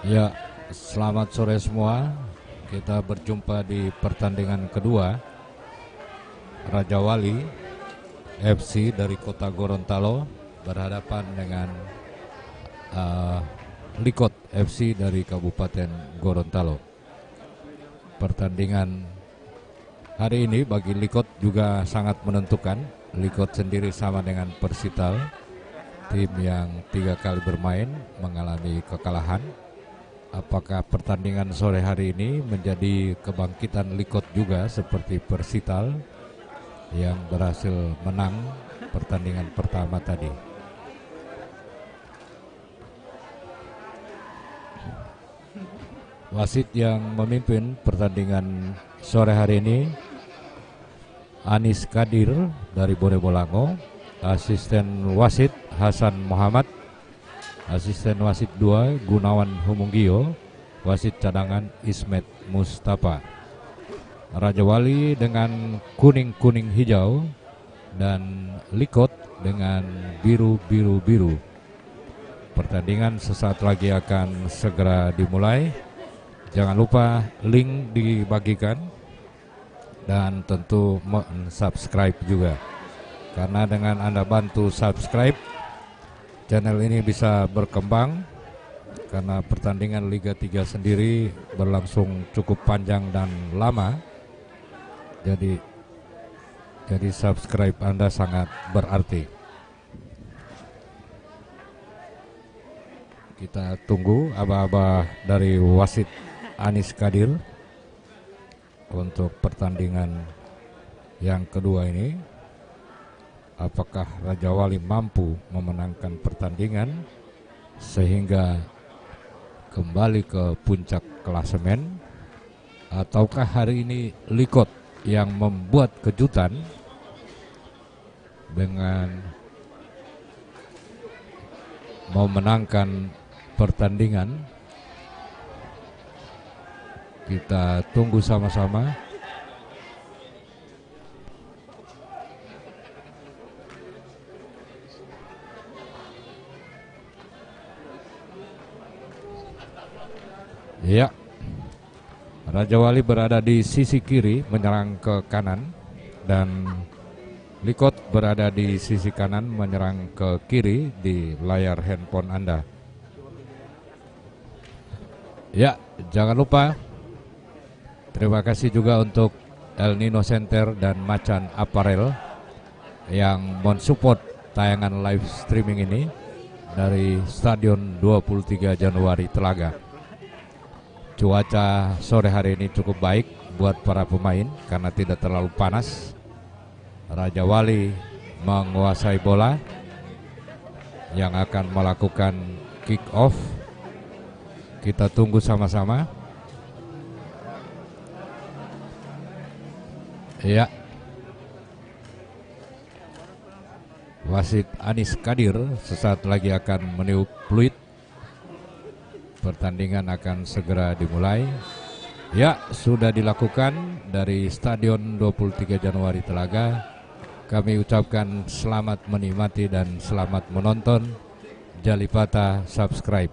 Ya, selamat sore semua. Kita berjumpa di pertandingan kedua Raja Wali FC dari Kota Gorontalo berhadapan dengan Likot FC dari Kabupaten Gorontalo. Pertandingan hari ini bagi Likot juga sangat menentukan. Likot sendiri sama dengan Persital, tim yang 3 kali bermain mengalami kekalahan. Apakah pertandingan sore hari ini menjadi kebangkitan Likot juga seperti Persital yang berhasil menang pertandingan pertama tadi? Wasit yang memimpin pertandingan sore hari ini Anis Kadir dari Bonebolango, asisten wasit Hasan Muhammad, asisten wasit 2 Gunawan Humunggio, wasit cadangan Ismet Mustafa. Raja Wali dengan kuning-kuning hijau dan Likot dengan biru-biru-biru. Pertandingan sesaat lagi akan segera dimulai. Jangan lupa link dibagikan dan tentu subscribe juga. Karena dengan Anda bantu subscribe, channel ini bisa berkembang karena pertandingan Liga 3 sendiri berlangsung cukup panjang dan lama. Jadi subscribe Anda sangat berarti. Kita tunggu aba-aba dari wasit Anis Kadir untuk pertandingan yang kedua ini. Apakah Raja Wali mampu memenangkan pertandingan sehingga kembali ke puncak klasemen, ataukah hari ini Likot yang membuat kejutan dengan memenangkan pertandingan? Kita tunggu sama-sama. Ya, Raja Wali berada di sisi kiri menyerang ke kanan dan Likot berada di sisi kanan menyerang ke kiri di layar handphone Anda. Ya, jangan lupa terima kasih juga untuk El Nino Center dan Macan Apparel yang mensupport tayangan live streaming ini dari Stadion 23 Januari Telaga. Cuaca sore hari ini cukup baik buat para pemain karena tidak terlalu panas. Raja Wali menguasai bola yang akan melakukan kick off. Kita tunggu sama-sama. Ya, wasit Anis Kadir sesaat lagi akan meniup peluit. Pertandingan akan segera dimulai. Ya, sudah dilakukan dari Stadion 23 Januari Telaga. Kami ucapkan selamat menikmati dan selamat menonton. Jalipata subscribe.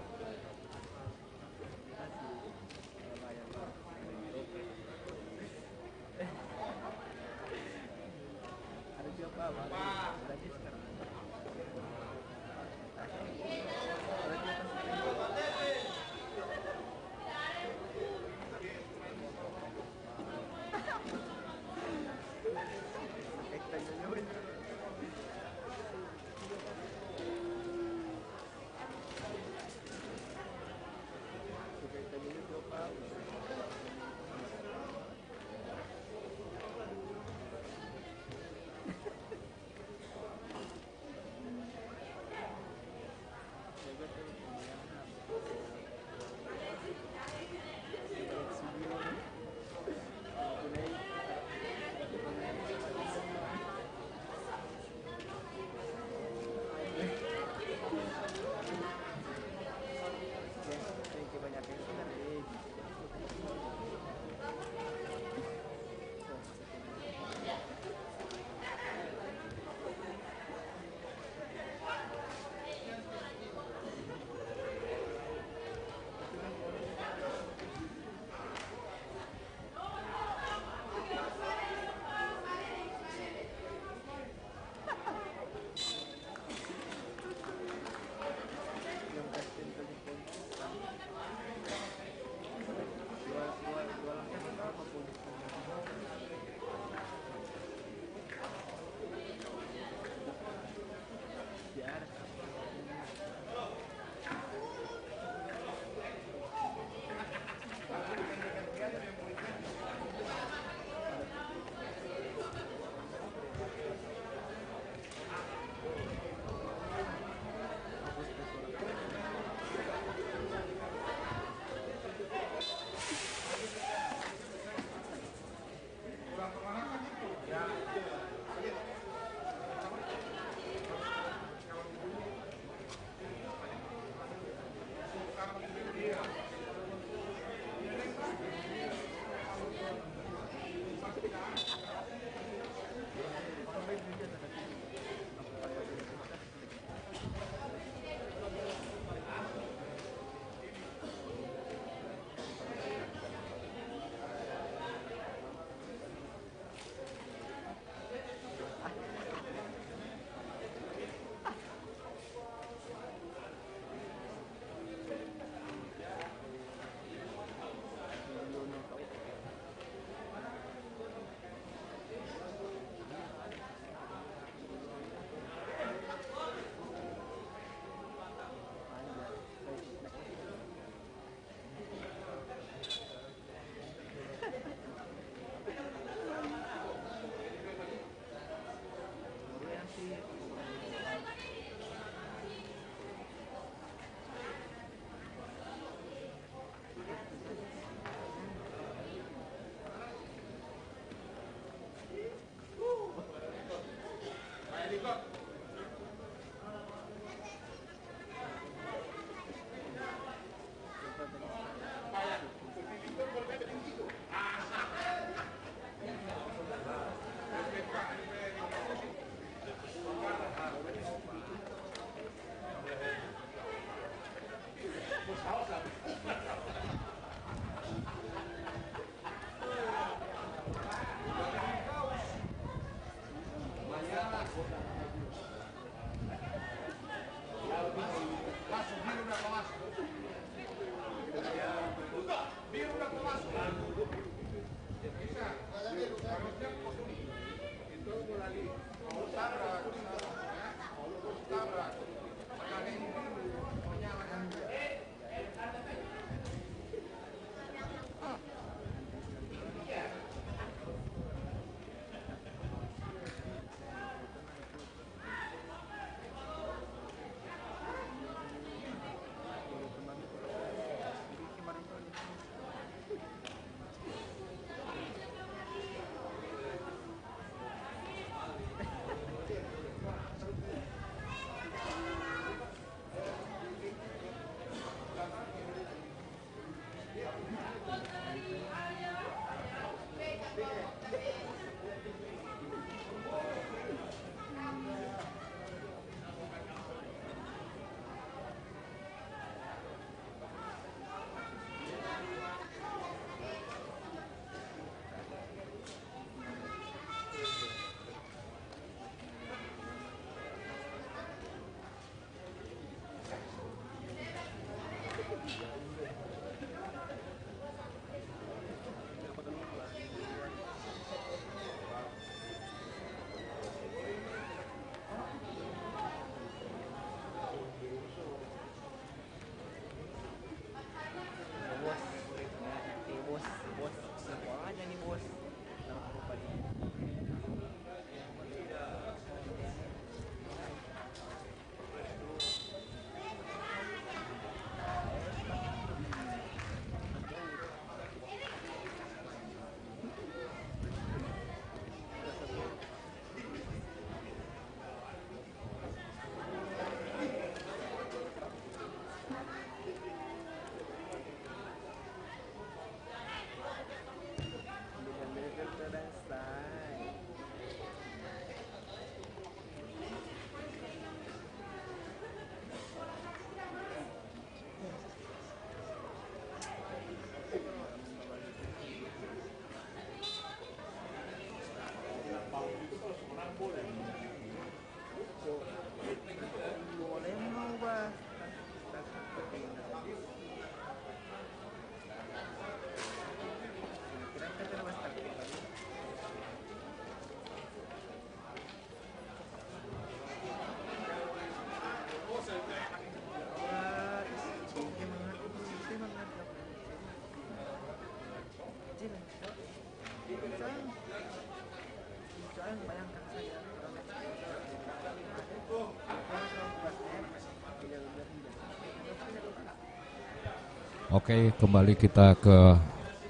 Oke, kembali kita ke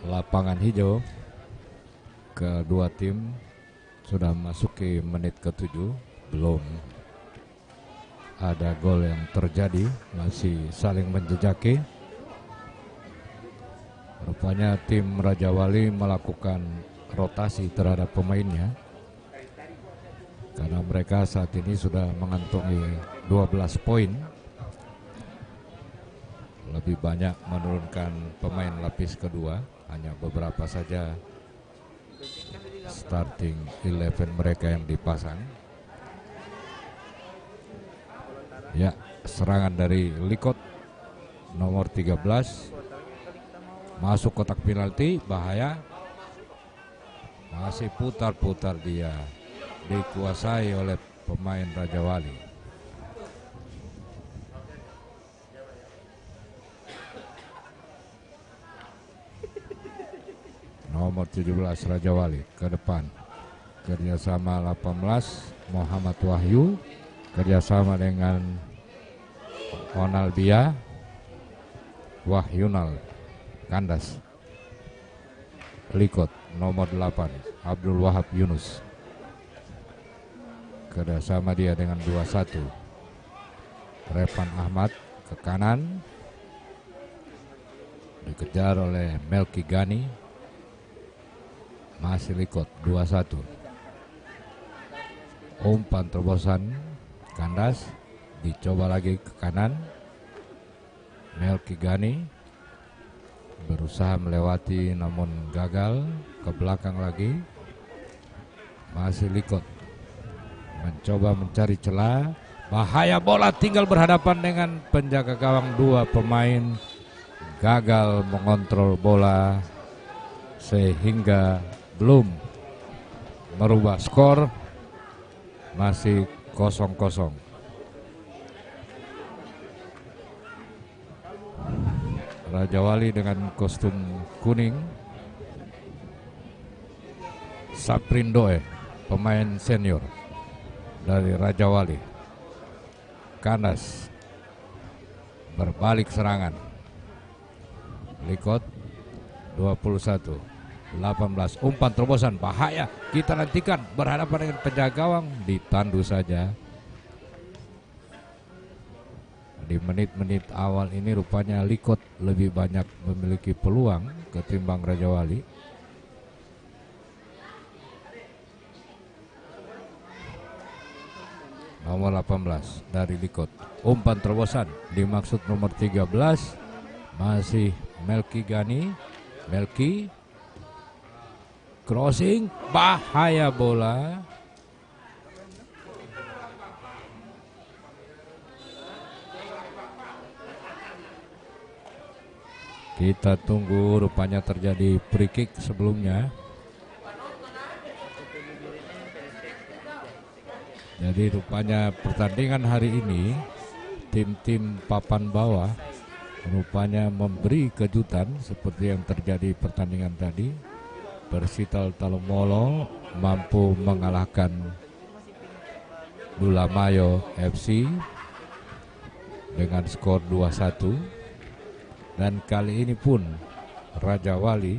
lapangan hijau. Kedua tim sudah memasuki menit ke-7. Belum ada gol yang terjadi, masih saling menjejaki. Rupanya tim Raja Wali melakukan rotasi terhadap pemainnya, karena mereka saat ini sudah mengantongi 12 poin. Lebih banyak menurunkan pemain lapis kedua, hanya beberapa saja starting 11 mereka yang dipasang. Ya, serangan dari Likot nomor 13 masuk kotak penalti, bahaya. Masih putar-putar dia, dikuasai oleh pemain Raja Wali. Nomor 17 Raja Wali ke depan, kerjasama 18 Muhammad Wahyu, kerjasama dengan Onalbia Wahyunal kandas. Likot nomor 8 Abdul Wahab Yunus, kerjasama dia dengan 21 Repan Ahmad ke kanan, dikejar oleh Melki Gani. Masih Likot 21. Umpan terobosan kandas, dicoba lagi ke kanan. Melki Gani berusaha melewati namun gagal, ke belakang lagi. Masih Likot mencoba mencari celah, bahaya, bola tinggal berhadapan dengan penjaga gawang. Dua pemain gagal mengontrol bola sehingga belum merubah skor. masih 0-0. Raja Wali dengan kostum kuning, Saprindoe, pemain senior dari Raja Wali. Kandas berbalik serangan. Likot 21-18, umpan terobosan bahaya. Kita nantikan berhadapan dengan penjaga gawang, ditandu saja. Di menit-menit awal ini rupanya Likot lebih banyak memiliki peluang ketimbang Raja Wali. Nomor 18 dari Likot, umpan terobosan dimaksud nomor 13, masih Melki Gani. Melki crossing, bahaya bola. Kita tunggu, rupanya terjadi free kick sebelumnya. Jadi rupanya pertandingan hari ini tim-tim papan bawah rupanya memberi kejutan seperti yang terjadi pertandingan tadi. Persital Talomolo mampu mengalahkan Dulamayo FC dengan skor 2-1. Dan kali ini pun Raja Wali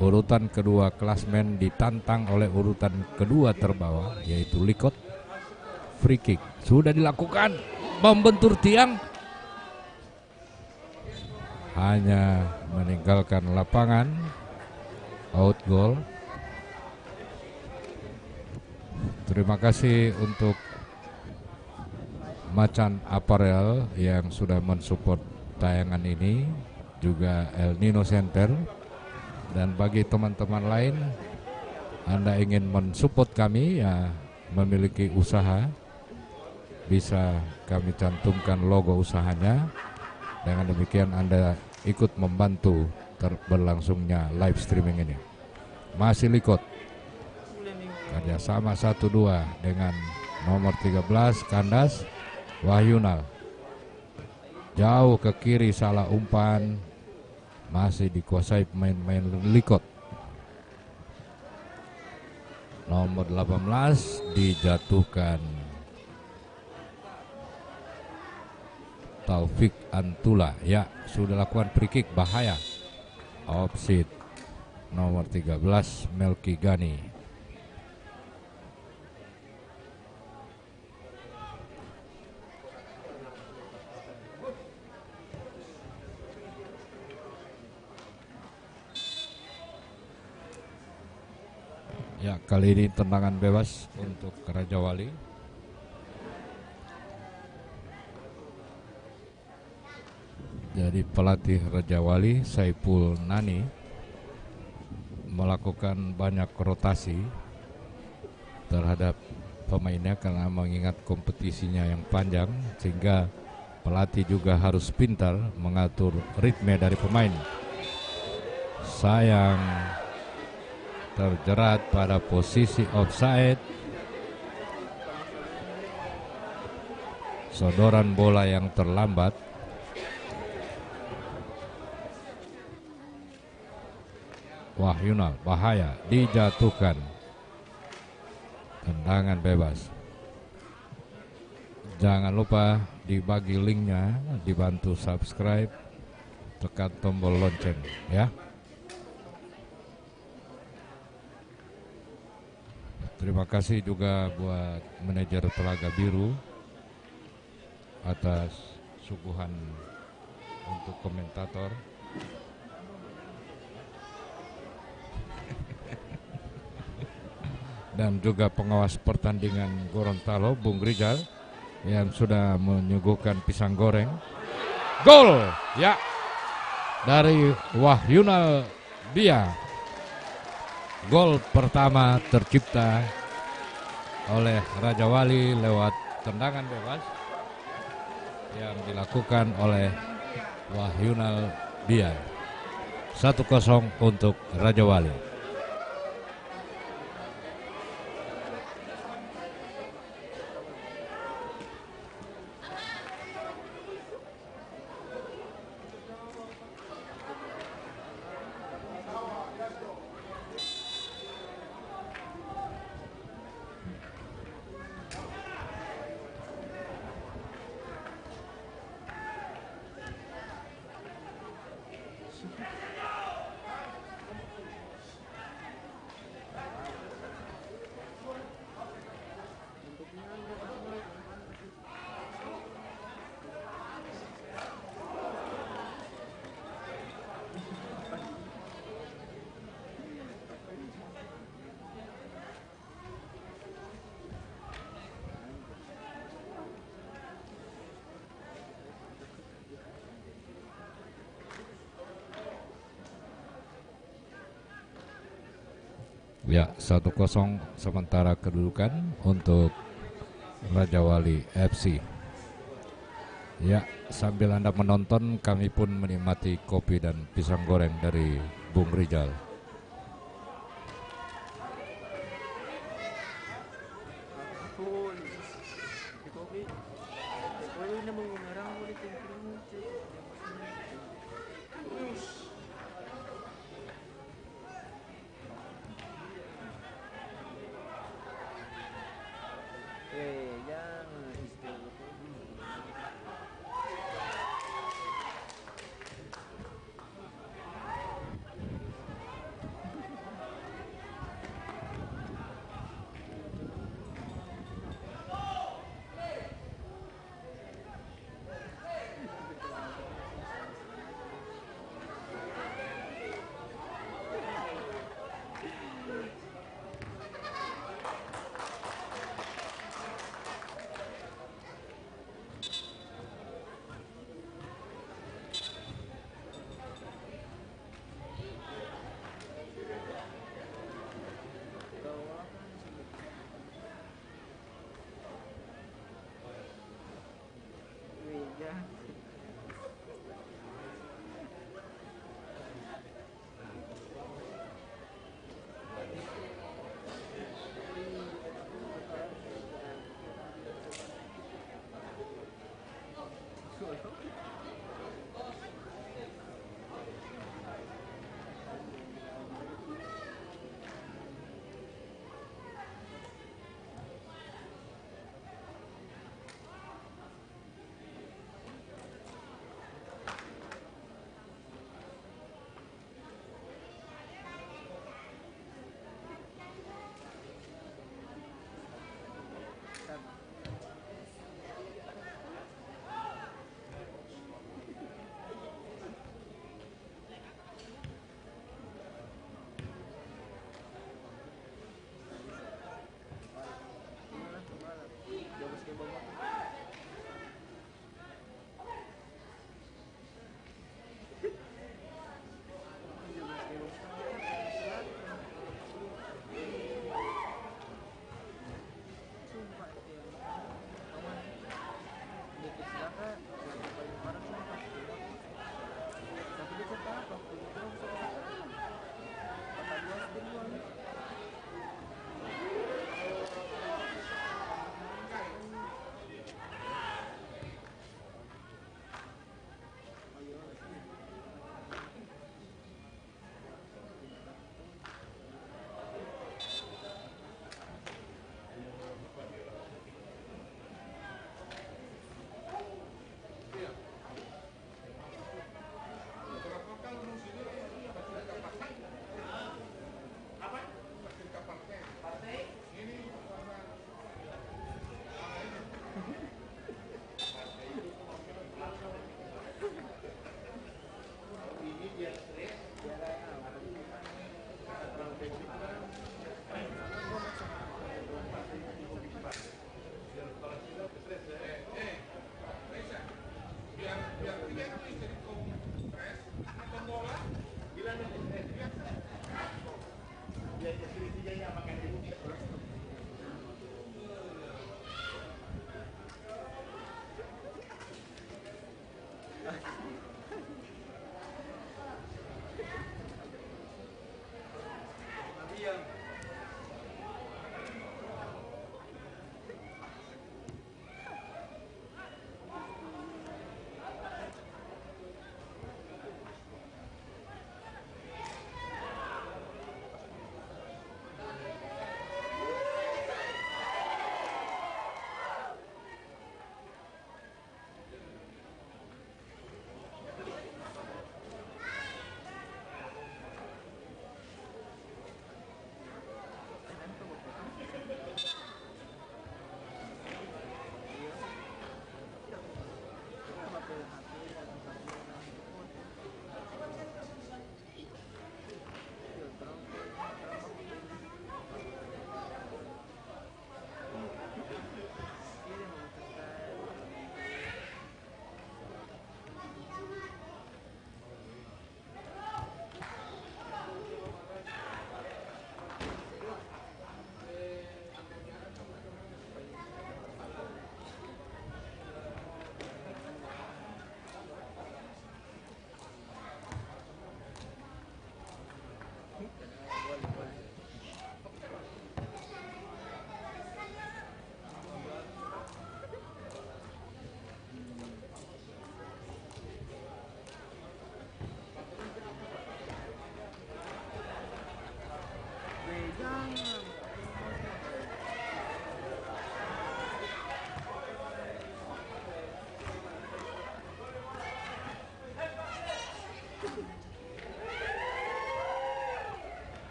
urutan kedua klasmen ditantang oleh urutan kedua terbawah yaitu Likot. Free kick sudah dilakukan, membentur tiang, hanya meninggalkan lapangan. Out goal. Terima kasih untuk Macan Apparel yang sudah mensupport tayangan ini, juga El Nino Center. Dan bagi teman-teman lain, Anda ingin mensupport kami, ya memiliki usaha, bisa kami cantumkan logo usahanya. Dengan demikian Anda ikut membantu berlangsungnya live streaming ini. Masih Likot kerjasama 1-2 dengan nomor 13 Kandas. Wahyunal jauh ke kiri, salah umpan, masih dikuasai pemain-pemain Likot. Nomor 18 dijatuhkan. Taufik Antula, ya sudah lakukan free kick, bahaya. Offside. Nomor 13 Melki Gani. Ya, kali ini tendangan bebas untuk Raja Wali. Jadi pelatih Raja Wali, Saiful Nani, melakukan banyak rotasi terhadap pemainnya karena mengingat kompetisinya yang panjang, sehingga pelatih juga harus pintar mengatur ritme dari pemain. Sayang, terjerat pada posisi offside. Sodoran bola yang terlambat. Wahyunal, bahaya, dijatuhkan. Tendangan bebas. Jangan lupa dibagi linknya, dibantu subscribe, tekan tombol lonceng ya. Terima kasih juga buat manajer Telaga Biru atas suguhan untuk komentator. Dan juga pengawas pertandingan Gorontalo, Bung Rizal, yang sudah menyuguhkan pisang goreng. Gol ya dari Wahyunal Dia. Gol pertama tercipta oleh Raja Wali lewat tendangan bebas yang dilakukan oleh Wahyunal Dia. 1-0 untuk Raja Wali. Ya, 1-0 sementara kedudukan untuk Raja Wali FC. Ya, sambil Anda menonton, kami pun menikmati kopi dan pisang goreng dari Bung Rizal.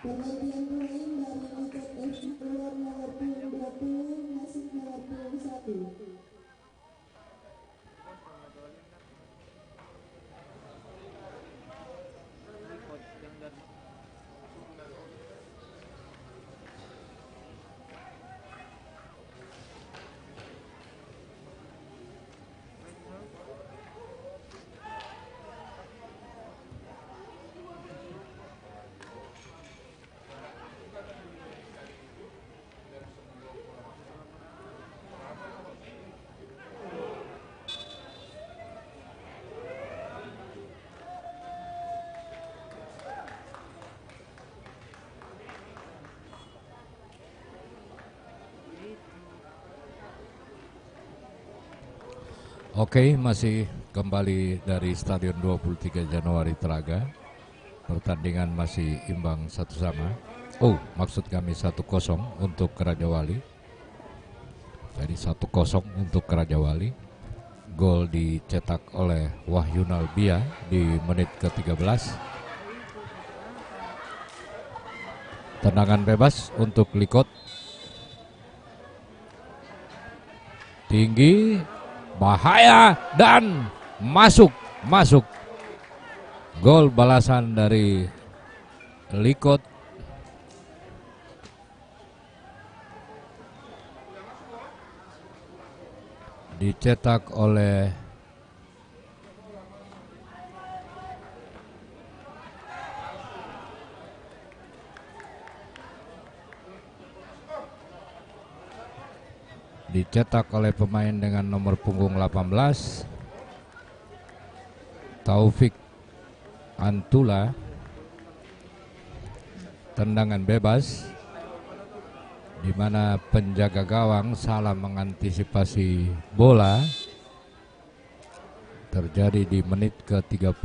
Pergantian pemain dari Liket FC keluar nomor punggung 20 masuk nomor punggung 1. Oke, masih kembali dari Stadion 23 Januari Telaga. Pertandingan masih imbang 1-1. Oh, maksud kami 1-0 untuk Raja Wali. Jadi 1-0 untuk Raja Wali. Gol dicetak oleh Wahyunal Bia di menit ke-13. Tendangan bebas untuk Likot. Tinggi, bahaya dan masuk. Gol balasan dari Likot. Dicetak oleh pemain dengan nomor punggung 18 Taufik Antula. Tendangan bebas di mana penjaga gawang salah mengantisipasi bola. Terjadi di menit ke-30.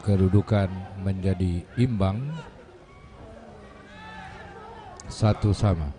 Kedudukan menjadi imbang 1-1.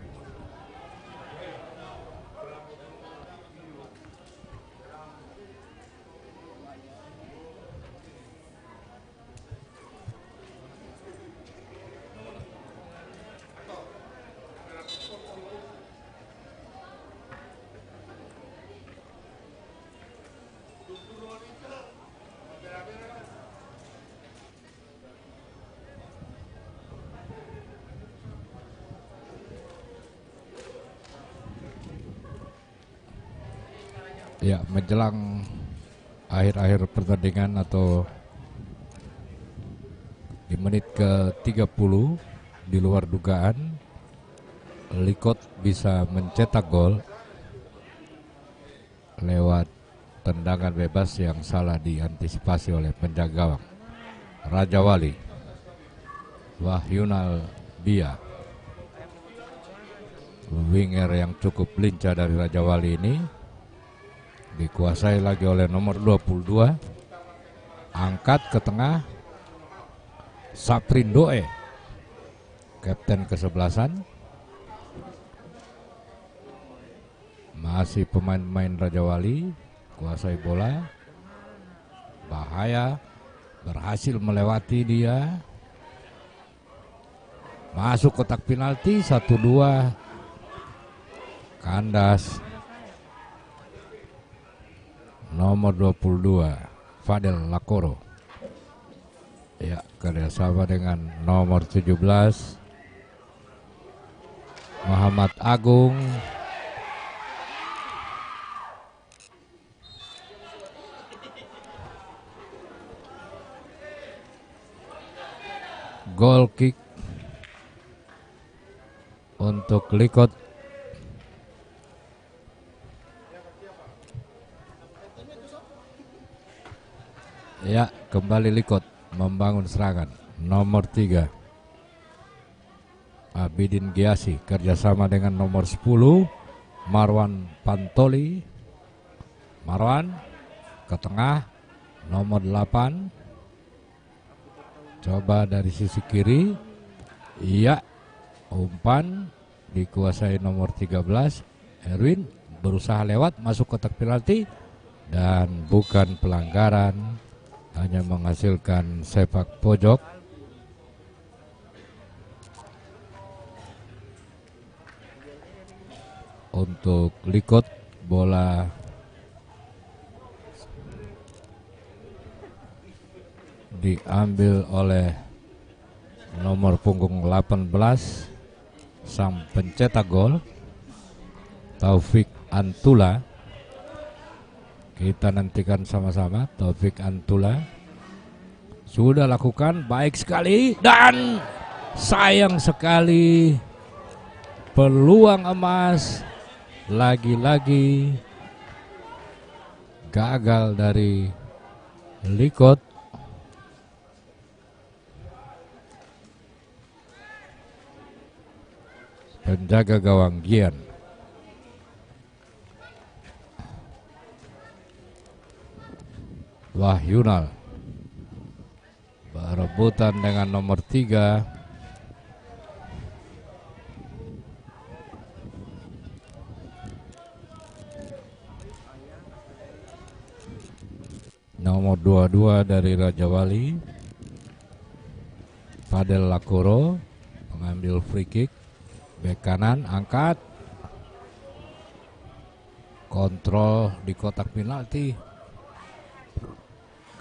Ya, menjelang akhir-akhir pertandingan atau di menit ke-30 di luar dugaan Likot bisa mencetak gol lewat tendangan bebas yang salah diantisipasi oleh penjaga gawang Raja Wali, Wahyunal Bia. Winger yang cukup lincah dari Raja Wali ini dikuasai lagi oleh nomor 22. Angkat ke tengah Saprin Doe, kapten kesebelasan. Masih pemain-pemain Raja Wali kuasai bola. Bahaya, berhasil melewati dia. Masuk kotak penalti 1-2. Kandas nomor 22 Fadel Lakoro. Ya, kerjasama dengan nomor 17 Muhammad Agung. Goal kick untuk Likot. Ya, kembali Likot membangun serangan. Nomor 3 Abidin Giasi kerjasama dengan nomor 10 Marwan Pantoli. Marwan ke tengah, nomor 8 coba dari sisi kiri. Iya, umpan dikuasai nomor 13 Erwin, berusaha lewat masuk kotak penalti dan bukan pelanggaran, hanya menghasilkan sepak pojok. untuk Likot. Bola diambil oleh nomor punggung 18, sang pencetak gol Taufik Antula. Kita nantikan sama-sama. Taufik Antula sudah lakukan baik sekali dan sayang sekali peluang emas lagi-lagi gagal dari Likot. Penjaga gawang Gian Wahyunal berebutan dengan nomor 3. Nomor 22 dari Raja Wali, Fadel Lakoro mengambil free kick. Bek kanan angkat, kontrol di kotak penalti,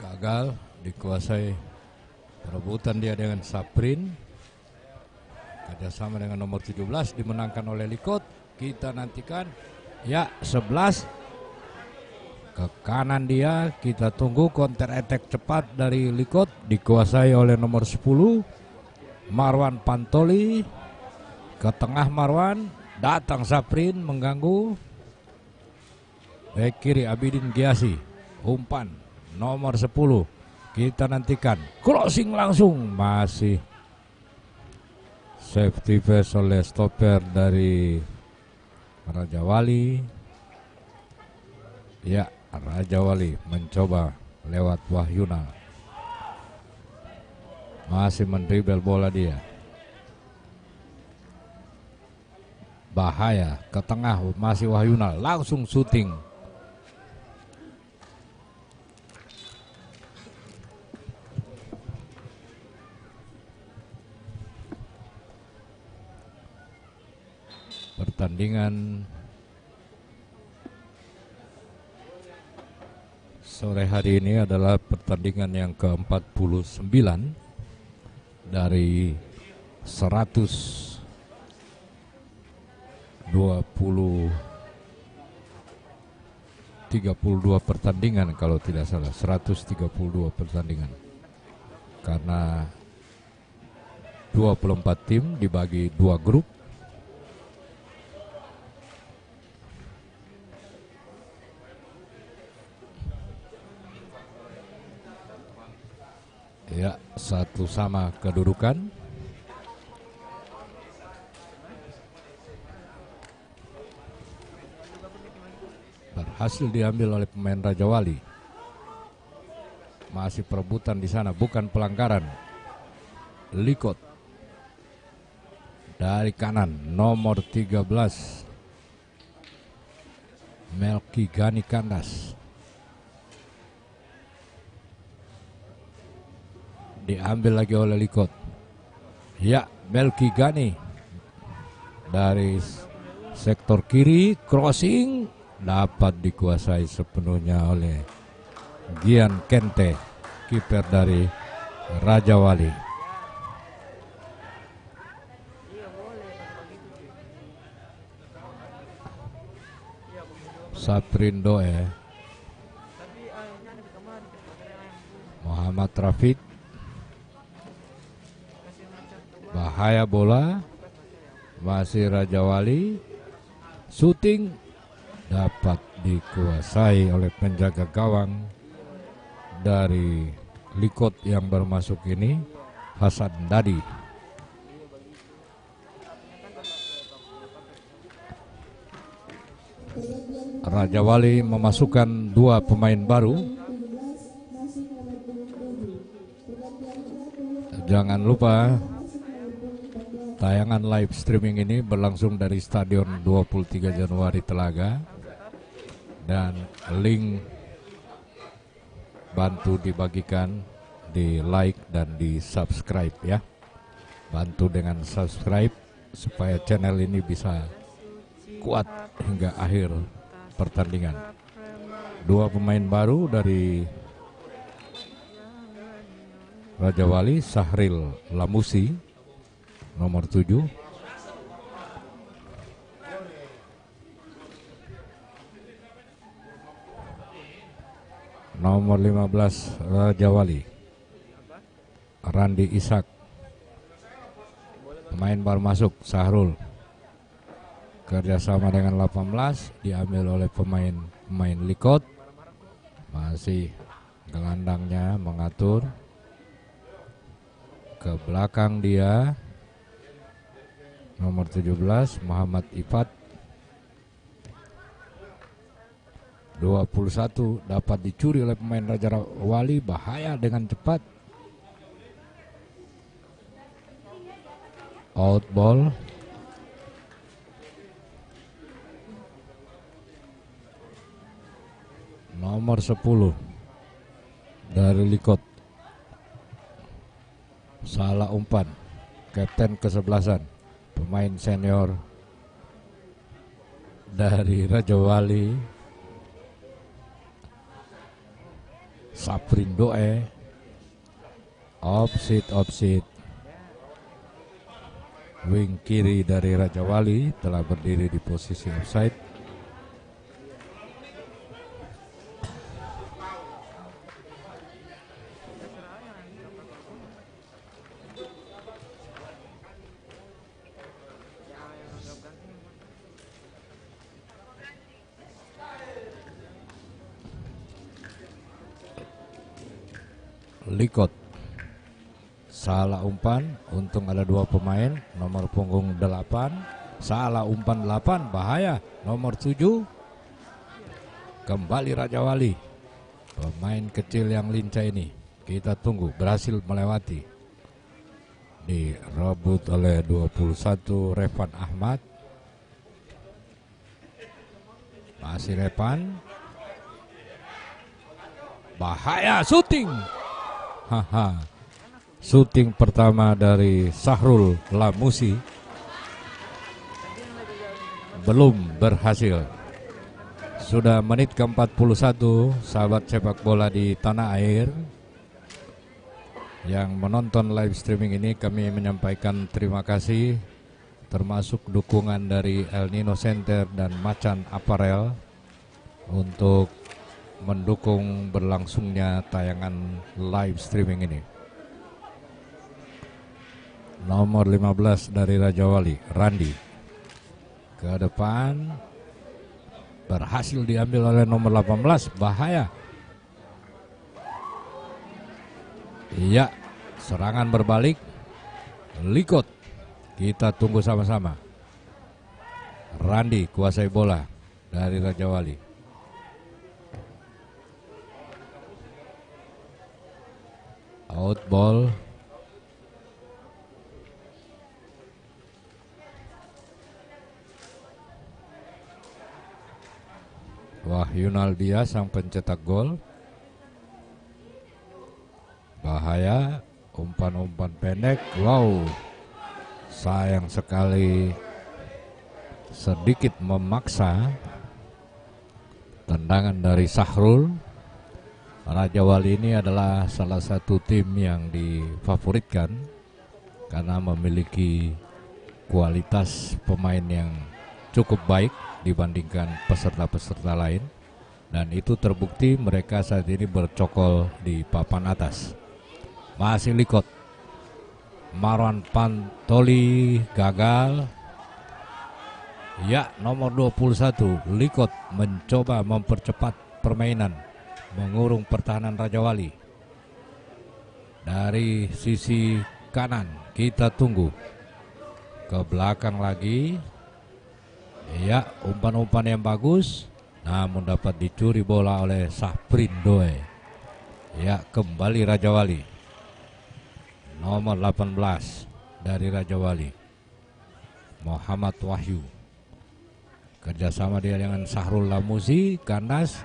gagal, dikuasai. Perebutan dia dengan Saprin, kerjasama dengan nomor 17 dimenangkan oleh Likot. Kita nantikan, ya 11 ke kanan dia. Kita tunggu counter attack cepat dari Likot, dikuasai oleh nomor 10 Marwan Pantoli. Ke tengah Marwan, datang Saprin mengganggu. Bek kiri Abidin Giasi, umpan nomor 10. Kita nantikan crossing langsung, masih safety pass oleh stopper dari Raja Wali. Ya, Raja Wali mencoba lewat Wahyunal, masih mendribel bola dia. Bahaya ke tengah, masih Wahyunal, langsung syuting. Pertandingan sore hari ini adalah pertandingan yang ke-49 dari 32 pertandingan, kalau tidak salah 132 pertandingan, karena 24 tim dibagi 2 grup. Ya, satu sama kedudukan. Berhasil diambil oleh pemain Raja Wali. Masih perebutan di sana, bukan pelanggaran. Likot dari kanan, nomor 13 Melki Gani Kandas. Diambil lagi oleh Likot. Ya, Melki Gani dari sektor kiri, crossing dapat dikuasai sepenuhnya oleh Gian Kente, kiper dari Raja Wali. Saprin Doe, Muhammad Rafiq. Bahaya bola, masih Raja Wali, syuting dapat dikuasai oleh penjaga gawang dari Likot yang baru masuk ini, Hasan Dadi. Raja Wali memasukkan 2 pemain baru. Jangan lupa tayangan live streaming ini berlangsung dari Stadion 23 Januari Telaga, dan link bantu dibagikan, di like dan di subscribe ya. Bantu dengan subscribe supaya channel ini bisa kuat hingga akhir pertandingan. Dua pemain baru dari Raja Wali, Sahril Lamusi nomor 7, nomor 15 Raja Wali, Randi Ishak. Pemain baru masuk, Sahrul, kerjasama dengan 18, diambil oleh pemain Likot. Masih gelandangnya mengatur ke belakang dia, nomor 17 Muhammad Ifat. 21 dapat dicuri oleh pemain Raja Wali, bahaya dengan cepat. Out ball. Nomor 10 dari Likot, salah umpan, kapten kesebelasan, pemain senior dari Raja Wali, Saprin Doe. Offside. Wing kiri dari Raja Wali telah berdiri di posisi offside. Likot, salah umpan, untung ada dua pemain, nomor punggung 8, salah umpan 8, bahaya, nomor 7, kembali Raja Wali. Pemain kecil yang lincah ini, kita tunggu, berhasil melewati. Direbut oleh 21 Revan Ahmad. Masih Revan, bahaya, syuting. Syuting pertama dari Sahrul Lamusi belum berhasil. Sudah menit ke-41, sahabat sepak bola di tanah air yang menonton live streaming ini, kami menyampaikan terima kasih, termasuk dukungan dari El Nino Center dan Macan Apparel untuk mendukung berlangsungnya tayangan live streaming ini. Nomor 15 dari Raja Wali, Randi, ke depan, berhasil diambil oleh nomor 18, bahaya. Iya, serangan berbalik Likot, kita tunggu sama-sama. Randi kuasai bola dari Raja Wali. Out ball. Wahyunaldia sang pencetak gol. Bahaya, umpan-umpan pendek. Wow, sayang sekali, sedikit memaksa tendangan dari Sahrul. Raja Wali ini adalah salah satu tim yang difavoritkan karena memiliki kualitas pemain yang cukup baik dibandingkan peserta-peserta lain, dan itu terbukti mereka saat ini bercokol di papan atas. Masih Likot, Marwan Pantoli gagal. Ya, nomor 21 Likot mencoba mempercepat permainan, mengurung pertahanan Raja Wali. Dari sisi kanan kita tunggu, ke belakang lagi. Ya, umpan-umpan yang bagus, namun dapat dicuri bola oleh Saprin Doe. Ya, kembali Raja Wali. Nomor 18 dari Raja Wali, Muhammad Wahyu, kerjasama dia dengan Sahrul Lamusi. Kandas,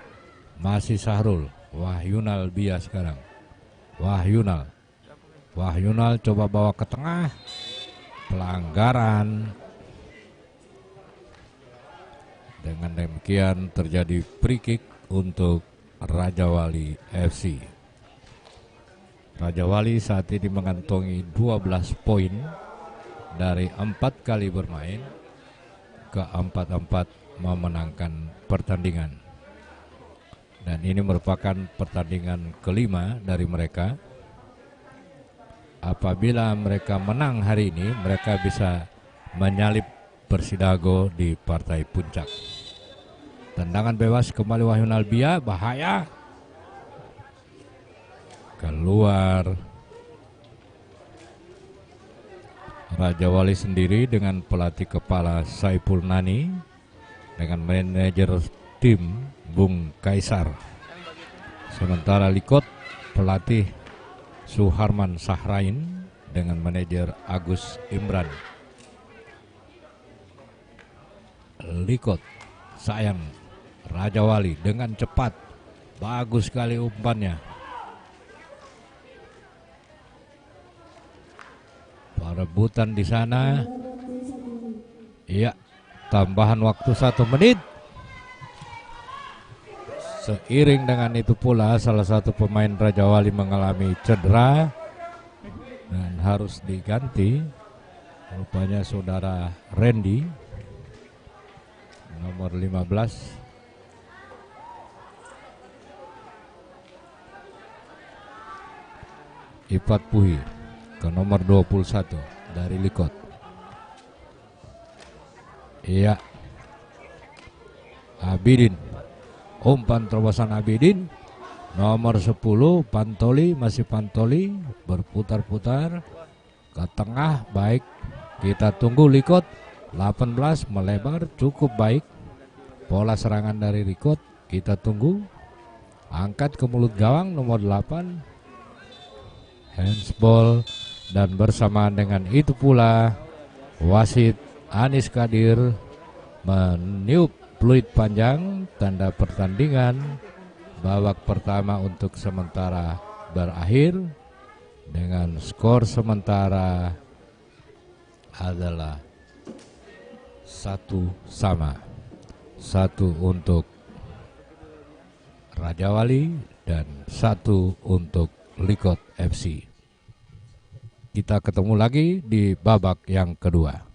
masih Sahrul. Wahyunal Bia sekarang. Wahyunal coba bawa ke tengah. Pelanggaran Dengan demikian terjadi free kick untuk Raja Wali FC. Raja Wali saat ini mengantongi 12 poin dari 4 kali bermain, keempat-empat memenangkan pertandingan. Dan ini merupakan pertandingan kelima dari mereka. Apabila mereka menang hari ini, mereka bisa menyalip Persidago di partai puncak. Tendangan bebas kembali Wahyu Nalbia, bahaya. Keluar. Raja Wali sendiri dengan pelatih kepala Saiful Nani, dengan manajer tim Bung Kaisar. Sementara Likot pelatih Suharman Sahrain dengan manajer Agus Imran. Likot sayang, Raja Wali dengan cepat, bagus sekali umpannya. Perebutan di sana. Iya, tambahan waktu 1 menit. Seiring dengan itu pula salah satu pemain Raja Wali mengalami cedera dan harus diganti. Rupanya saudara Randy, nomor 15. Ifat Puhi ke nomor 21 dari Likot. Iya, Abidin, umpan terobosan Abidin, nomor 10 Pantoli, masih Pantoli, berputar-putar ke tengah, baik. Kita tunggu Likot 18 melebar, cukup baik. Pola serangan dari Likot kita tunggu. Angkat ke mulut gawang nomor 8, handsball. Dan bersamaan dengan itu pula wasit Anis Kadir meniup peluit panjang, tanda pertandingan babak pertama untuk sementara berakhir dengan skor sementara adalah 1-1 untuk Raja Wali dan 1 untuk Likot FC. Kita ketemu lagi di babak yang kedua.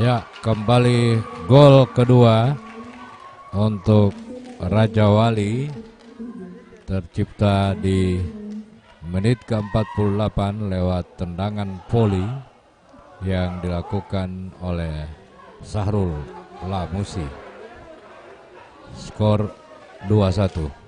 Ya, kembali gol kedua untuk Raja Wali tercipta di menit ke-48 lewat tendangan voli yang dilakukan oleh Sahrul Lamusi. Skor 2-1.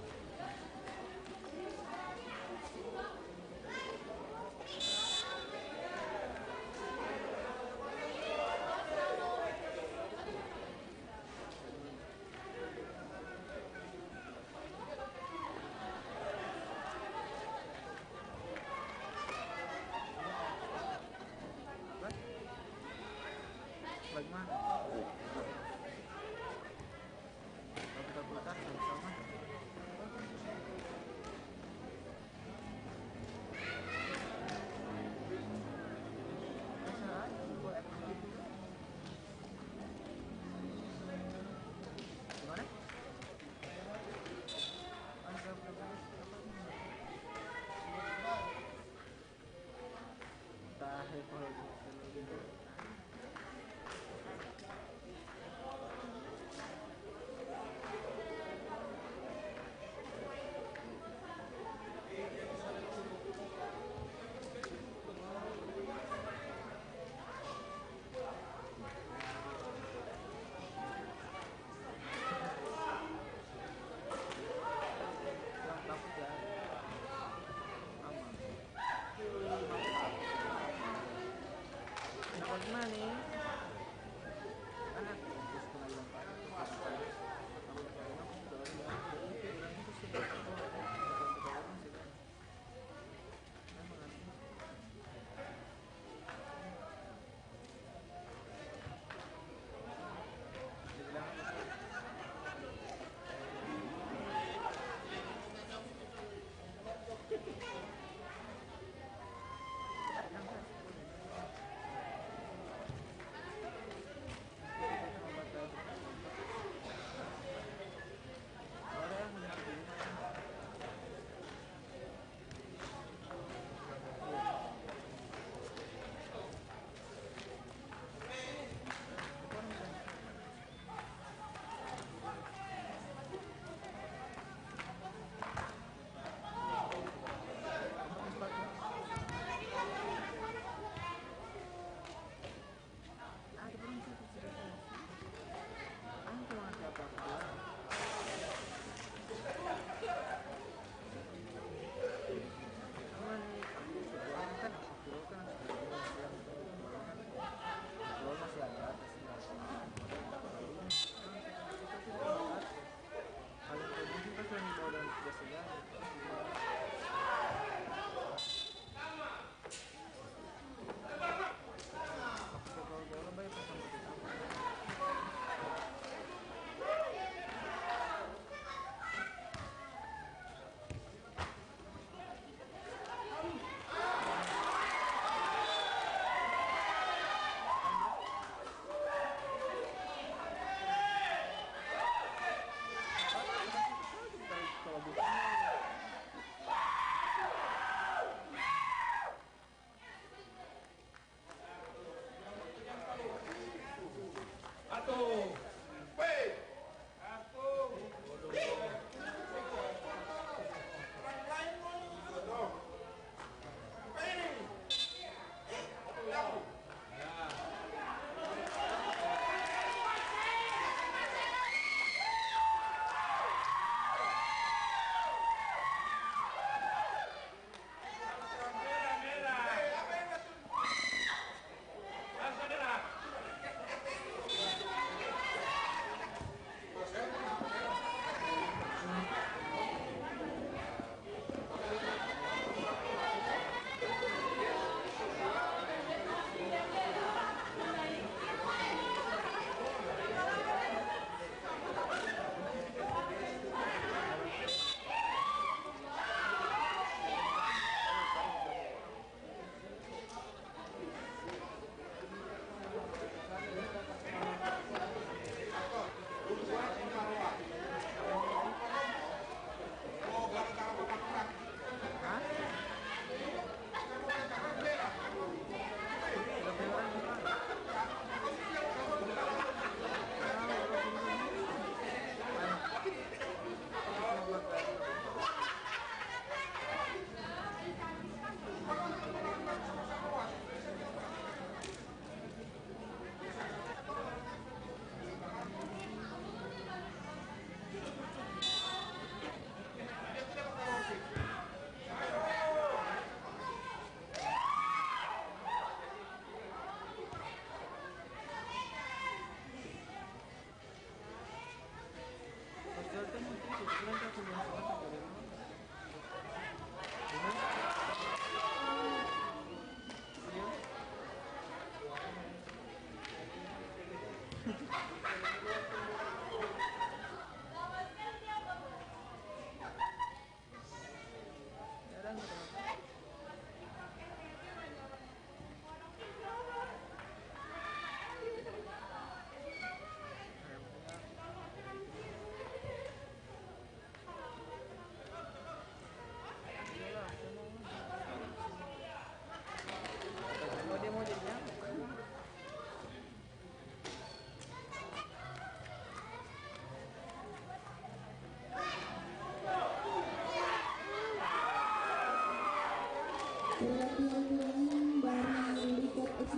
Pergantian pemain dari Likot FC.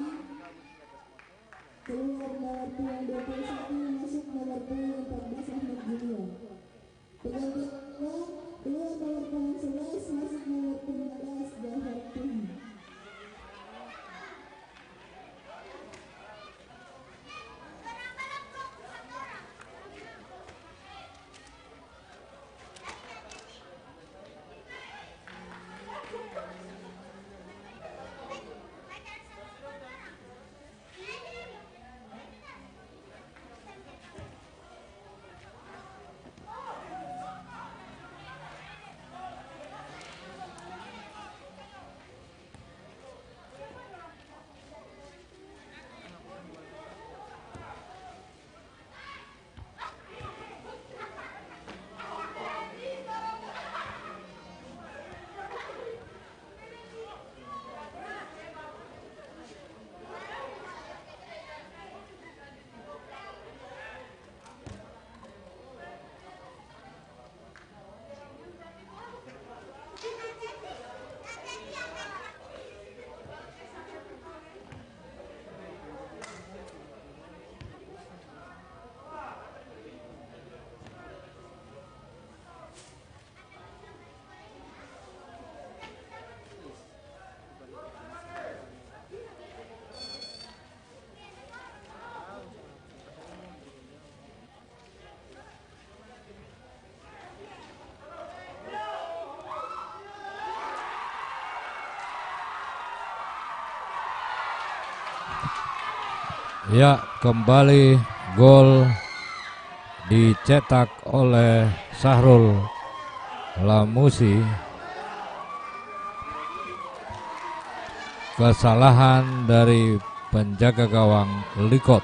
Keluar nomor punggung 21 masuk nomor punggung 14 Ahmad Junior. Pergantian keluar nomor punggung 11 masuk nomor punggung 15 Jafar Tuhi. Ya, kembali gol dicetak oleh Sahrul Lamusi. Kesalahan dari penjaga gawang Likot.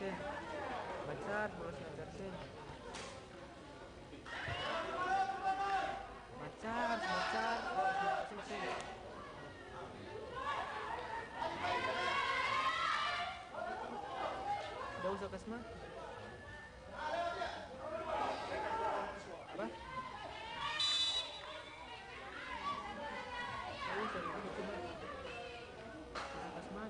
sen. Macar, bolos macar sen. Macar, bolos sen. Daw sa kasma. Apa? Daw sa kasma. Kasma.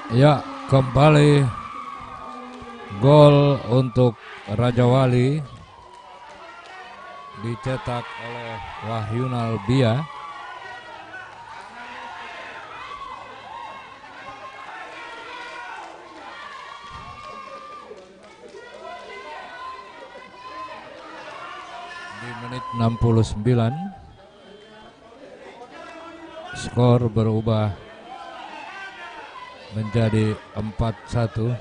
Ya, kembali gol untuk Raja Wali dicetak oleh Wahyunal Bia. Di menit 69 skor berubah menjadi 4-1.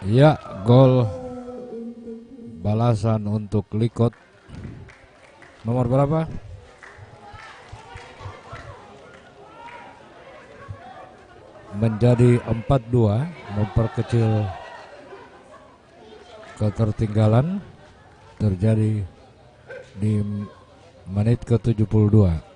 Ya, gol balasan untuk Likot. Nomor berapa? Menjadi 4-2, memperkecil ketertinggalan terjadi di menit ke-72.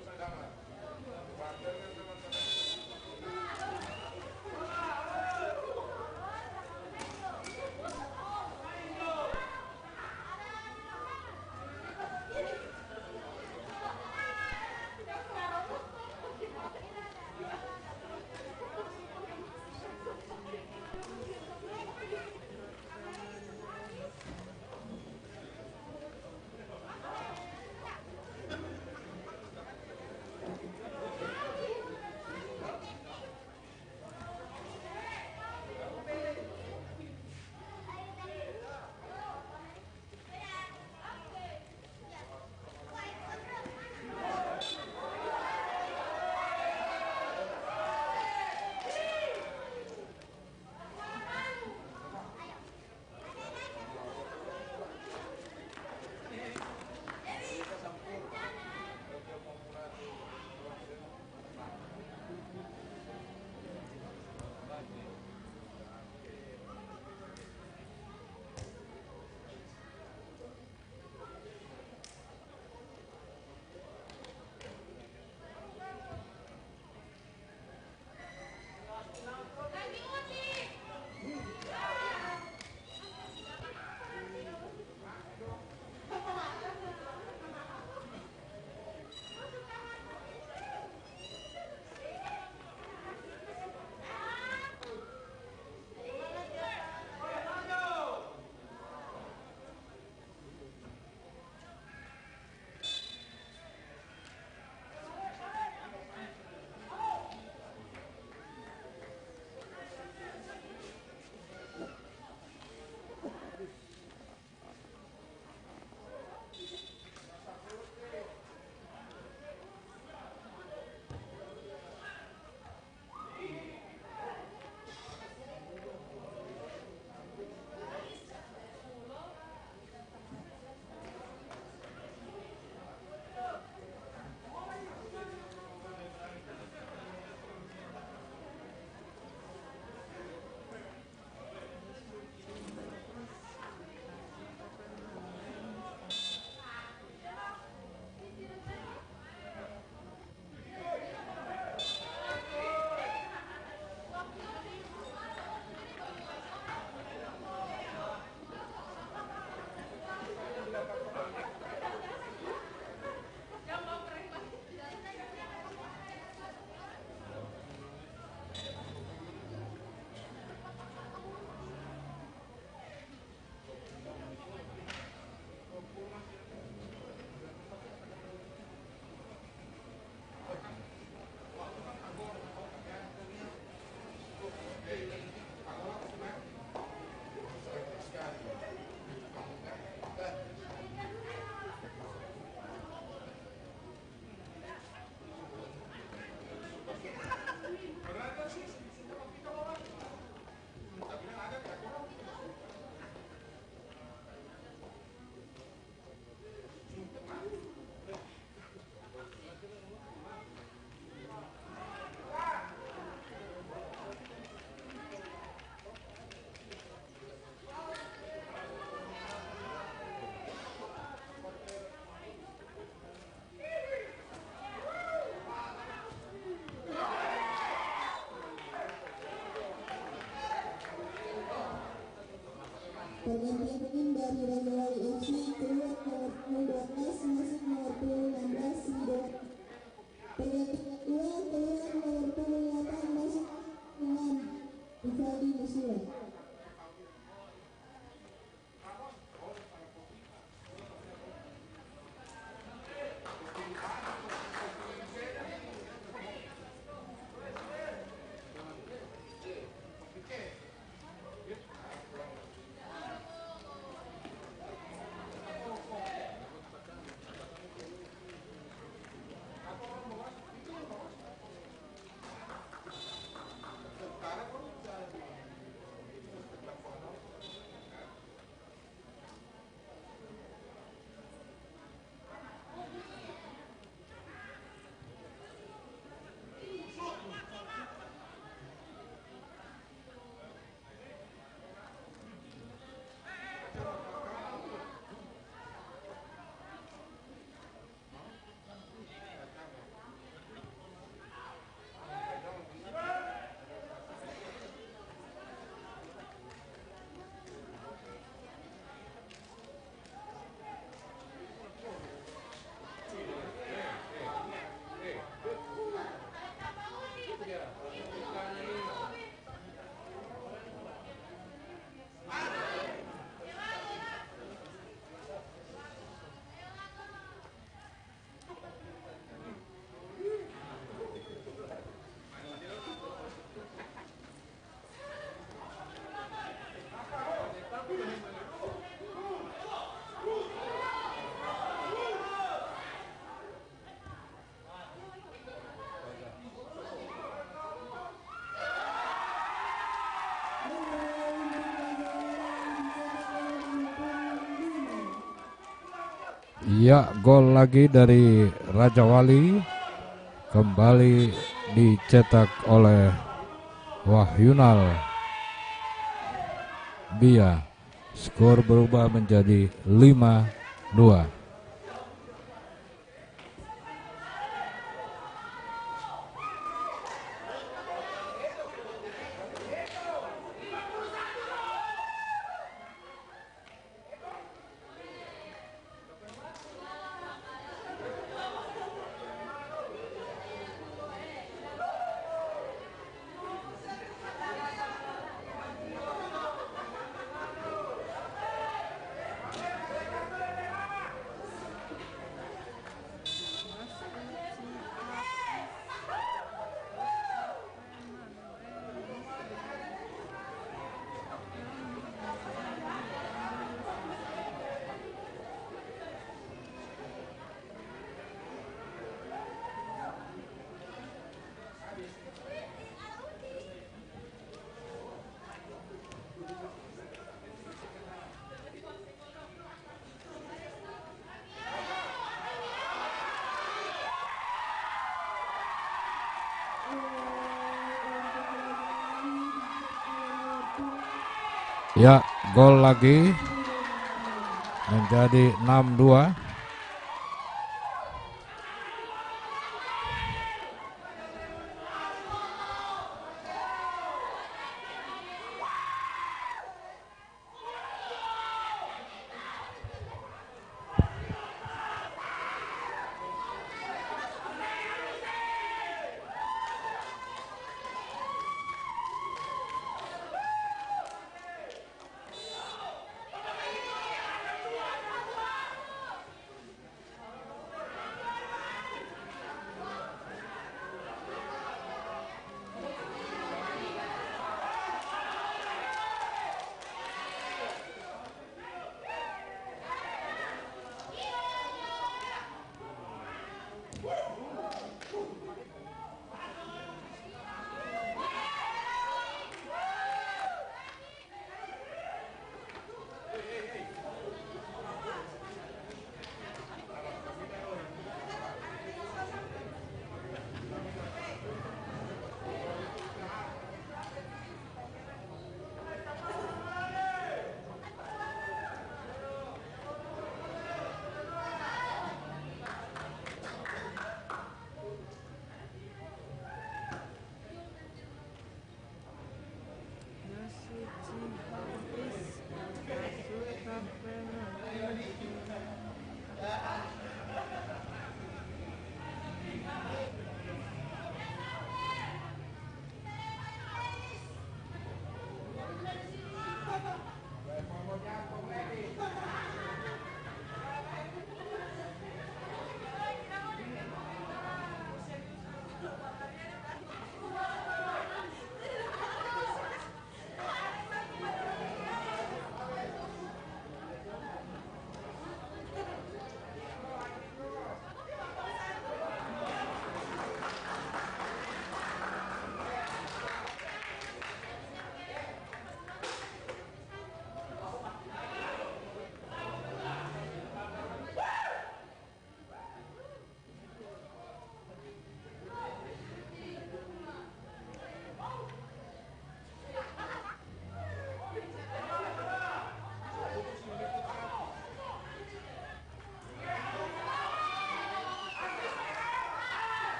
Pergantian pemain dari Raja Wali FC keluar nomor 12 masuk nomor 16 Sido. Pergantian kedua keluar nomor 8 masuk 6 Ivaldi Musila. Ya, gol lagi dari Raja Wali, kembali dicetak oleh Wahyunal Bia. Skor berubah menjadi 5-2. Ya, gol lagi menjadi 6-2.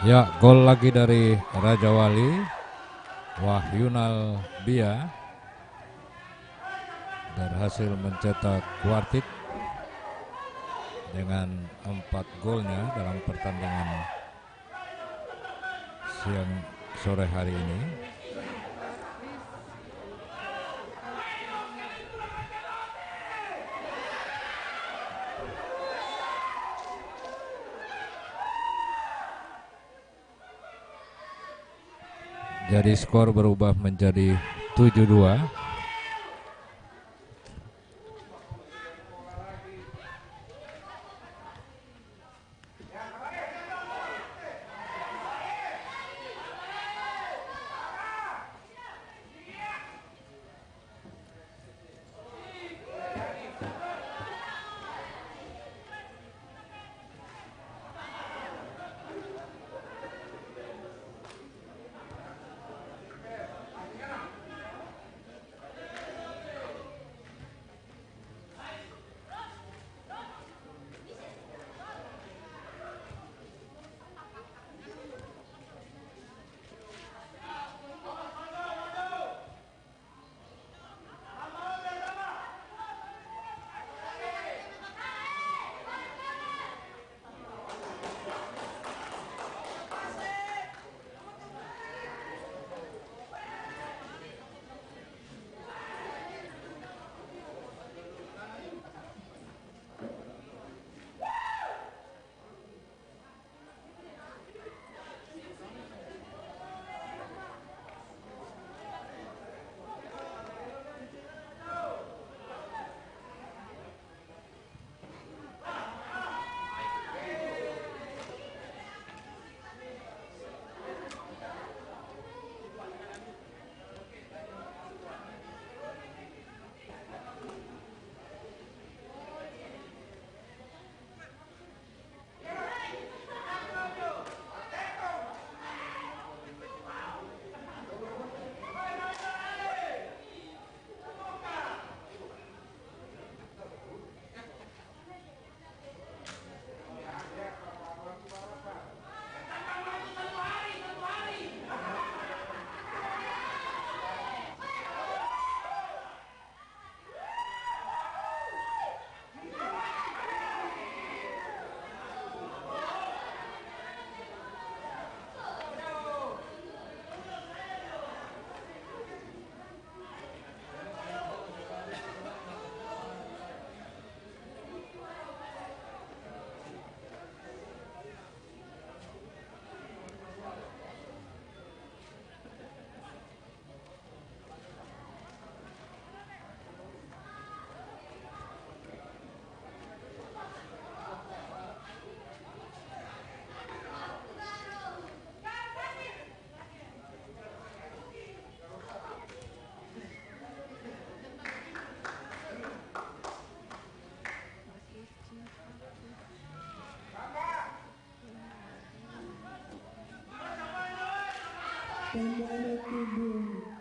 Ya, gol lagi dari Raja Wali. Wahyunal Bia berhasil mencetak kuartit dengan 4 golnya dalam pertandingan siang sore hari ini. Jadi skor berubah menjadi 7-2. Tanda tubuh.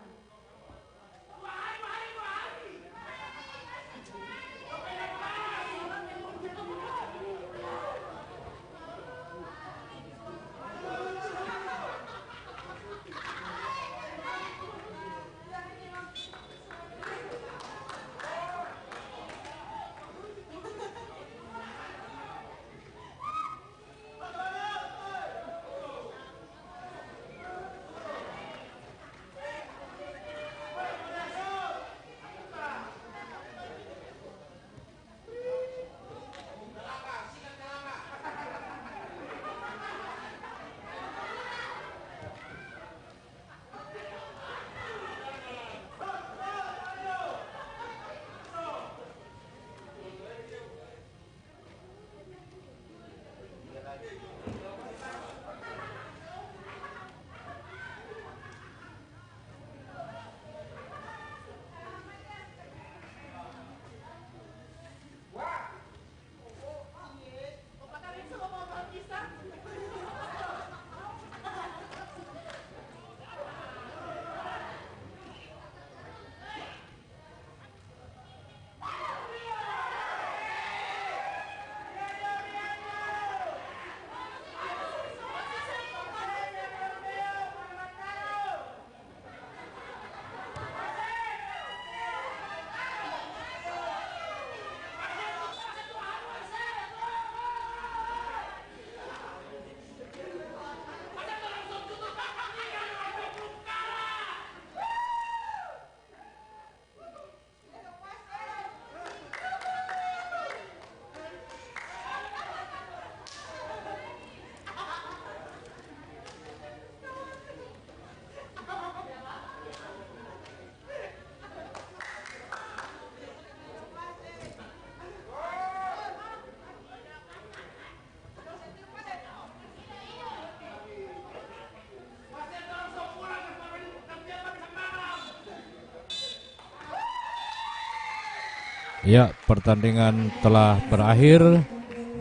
Ya, pertandingan telah berakhir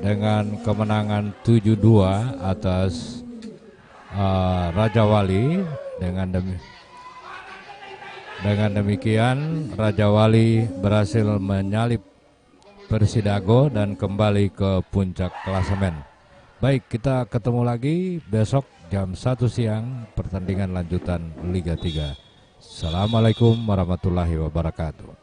dengan kemenangan 7-2 atas Raja Wali. Dengan demikian Raja Wali berhasil menyalip Persidago dan kembali ke puncak klasemen. Baik, kita ketemu lagi besok jam 1 siang pertandingan lanjutan Liga 3. Assalamualaikum warahmatullahi wabarakatuh.